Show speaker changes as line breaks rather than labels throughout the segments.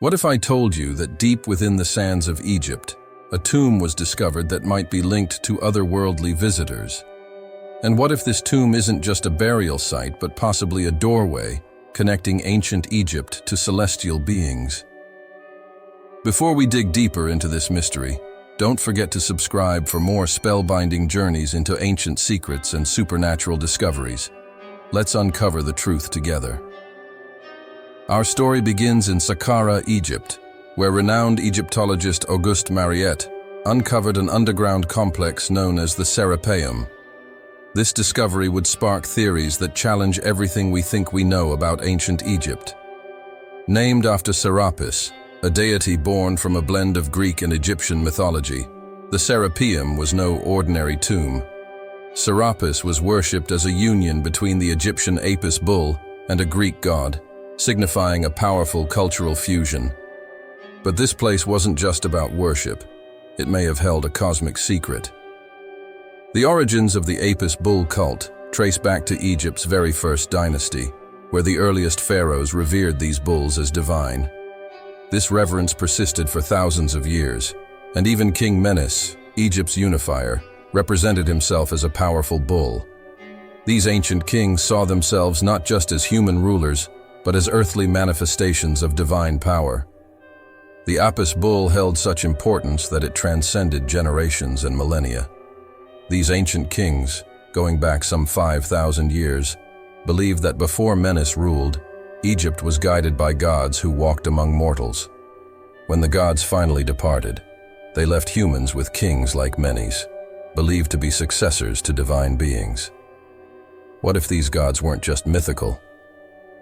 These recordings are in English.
What if I told you that deep within the sands of Egypt, a tomb was discovered that might be linked to otherworldly visitors? And what if this tomb isn't just a burial site, but possibly a doorway connecting ancient Egypt to celestial beings? Before we dig deeper into this mystery, don't forget to subscribe for more spellbinding journeys into ancient secrets and supernatural discoveries. Let's uncover the truth together. Our story begins in Saqqara, Egypt, where renowned Egyptologist Auguste Mariette uncovered an underground complex known as the Serapeum. This discovery would spark theories that challenge everything we think we know about ancient Egypt. Named after Serapis, a deity born from a blend of Greek and Egyptian mythology, the Serapeum was no ordinary tomb. Serapis was worshipped as a union between the Egyptian Apis bull and a Greek god, signifying a powerful cultural fusion. But this place wasn't just about worship. It may have held a cosmic secret. The origins of the Apis bull cult trace back to Egypt's very first dynasty, where the earliest pharaohs revered these bulls as divine. This reverence persisted for thousands of years, and even King Menes, Egypt's unifier, represented himself as a powerful bull. These ancient kings saw themselves not just as human rulers, but as earthly manifestations of divine power. The Apis bull held such importance that it transcended generations and millennia. These ancient kings, going back some 5,000 years, believed that before Menes ruled, Egypt was guided by gods who walked among mortals. When the gods finally departed, they left humans with kings like Menes, believed to be successors to divine beings. What if these gods weren't just mythical?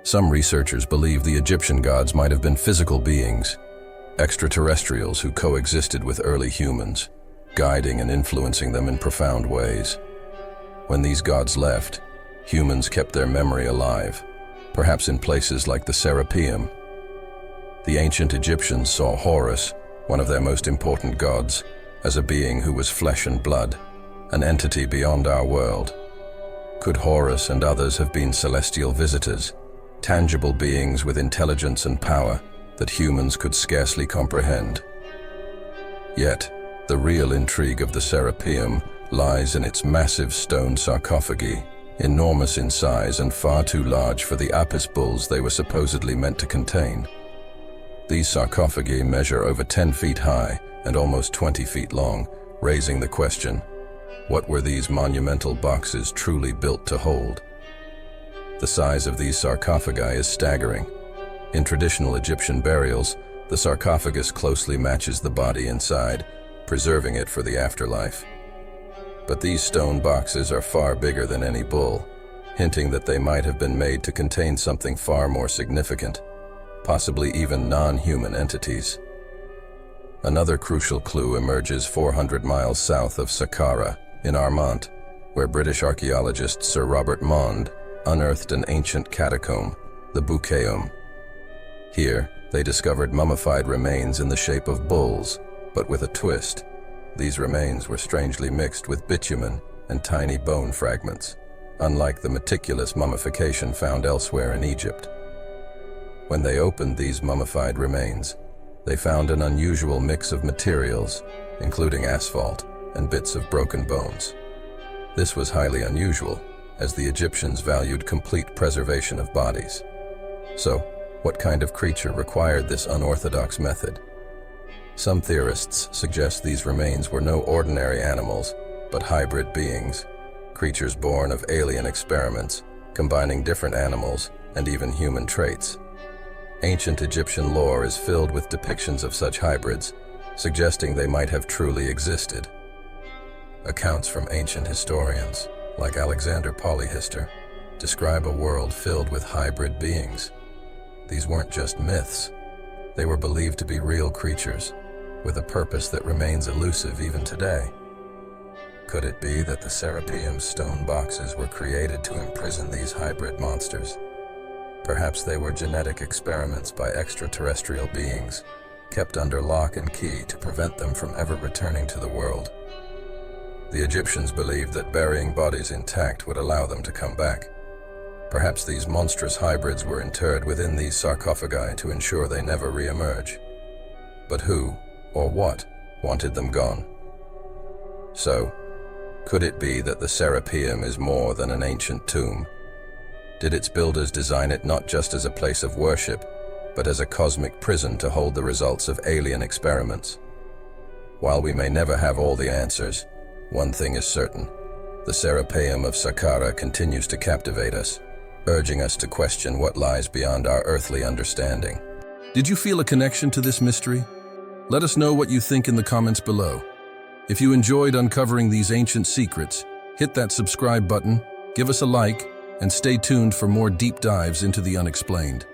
Some researchers believe the Egyptian gods might have been physical beings, extraterrestrials who coexisted with early humans, guiding and influencing them in profound ways. When these gods left, humans kept their memory alive, perhaps in places like the Serapeum. The ancient Egyptians saw Horus, one of their most important gods, as a being who was flesh and blood, an entity beyond our world. Could Horus and others have been celestial visitors, tangible beings with intelligence and power that humans could scarcely comprehend? Yet, the real intrigue of the Serapeum lies in its massive stone sarcophagi, enormous in size and far too large for the Apis bulls they were supposedly meant to contain. These sarcophagi measure over 10 feet high and almost 20 feet long, raising the question, what were these monumental boxes truly built to hold? The size of these sarcophagi is staggering. In traditional Egyptian burials, the sarcophagus closely matches the body inside, preserving it for the afterlife. But these stone boxes are far bigger than any bull, hinting that they might have been made to contain something far more significant, possibly even non-human entities. Another crucial clue emerges 400 miles south of Saqqara, in Armant, where British archaeologist Sir Robert Mond unearthed an ancient catacomb, the Buceum. Here, they discovered mummified remains in the shape of bulls, but with a twist. These remains were strangely mixed with bitumen and tiny bone fragments, unlike the meticulous mummification found elsewhere in Egypt. When they opened these mummified remains, they found an unusual mix of materials, including asphalt and bits of broken bones. This was highly unusual, as the Egyptians valued complete preservation of bodies. So, what kind of creature required this unorthodox method? Some theorists suggest these remains were no ordinary animals, but hybrid beings, creatures born of alien experiments, combining different animals and even human traits. Ancient Egyptian lore is filled with depictions of such hybrids, suggesting they might have truly existed. Accounts from ancient historians, like Alexander Polyhistor, describe a world filled with hybrid beings. These weren't just myths. They were believed to be real creatures, with a purpose that remains elusive even today. Could it be that the Serapeum's stone boxes were created to imprison these hybrid monsters? Perhaps they were genetic experiments by extraterrestrial beings, kept under lock and key to prevent them from ever returning to the world. The Egyptians believed that burying bodies intact would allow them to come back. Perhaps these monstrous hybrids were interred within these sarcophagi to ensure they never re-emerge. But who, or what, wanted them gone? So, could it be that the Serapeum is more than an ancient tomb? Did its builders design it not just as a place of worship, but as a cosmic prison to hold the results of alien experiments? While we may never have all the answers, one thing is certain. The Serapeum of Saqqara continues to captivate us, urging us to question what lies beyond our earthly understanding. Did you feel a connection to this mystery? Let us know what you think in the comments below. If you enjoyed uncovering these ancient secrets, hit that subscribe button, give us a like, and stay tuned for more deep dives into the unexplained.